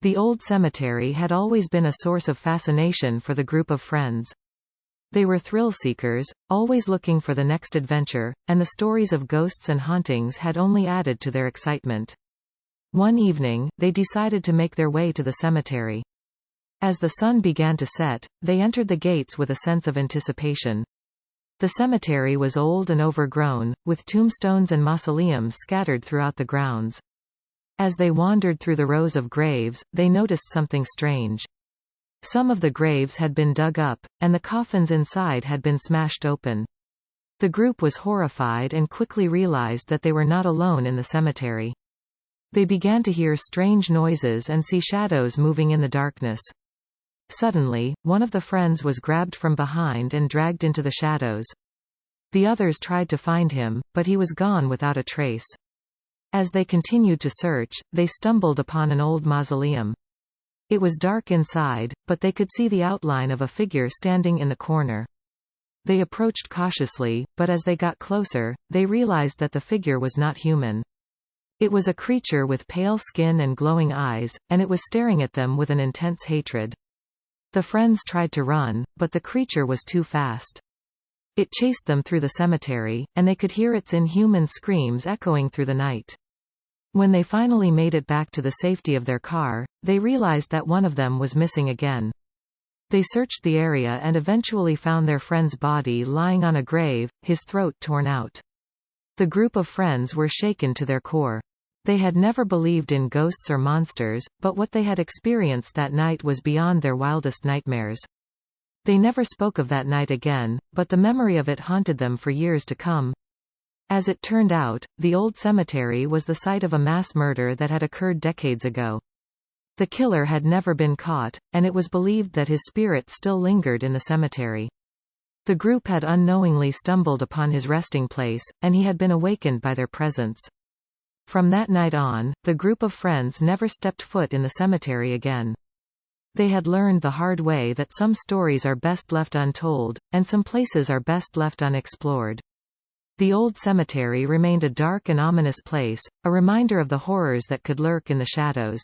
The old cemetery had always been a source of fascination for the group of friends. They were thrill-seekers, always looking for the next adventure, and the stories of ghosts and hauntings had only added to their excitement. One evening, they decided to make their way to the cemetery. As the sun began to set, they entered the gates with a sense of anticipation. The cemetery was old and overgrown, with tombstones and mausoleums scattered throughout the grounds. As they wandered through the rows of graves, they noticed something strange. Some of the graves had been dug up, and the coffins inside had been smashed open. The group was horrified and quickly realized that they were not alone in the cemetery. They began to hear strange noises and see shadows moving in the darkness. Suddenly, one of the friends was grabbed from behind and dragged into the shadows. The others tried to find him, but he was gone without a trace. As they continued to search, they stumbled upon an old mausoleum. It was dark inside, but they could see the outline of a figure standing in the corner. They approached cautiously, but as they got closer, they realized that the figure was not human. It was a creature with pale skin and glowing eyes, and it was staring at them with an intense hatred. The friends tried to run, but the creature was too fast. It chased them through the cemetery, and they could hear its inhuman screams echoing through the night. When they finally made it back to the safety of their car, they realized that one of them was missing again. They searched the area and eventually found their friend's body lying on a grave, his throat torn out. The group of friends were shaken to their core. They had never believed in ghosts or monsters, but what they had experienced that night was beyond their wildest nightmares. They never spoke of that night again, but the memory of it haunted them for years to come. As it turned out, the old cemetery was the site of a mass murder that had occurred decades ago. The killer had never been caught, and it was believed that his spirit still lingered in the cemetery. The group had unknowingly stumbled upon his resting place, and he had been awakened by their presence. From that night on, the group of friends never stepped foot in the cemetery again. They had learned the hard way that some stories are best left untold, and some places are best left unexplored. The old cemetery remained a dark and ominous place, a reminder of the horrors that could lurk in the shadows.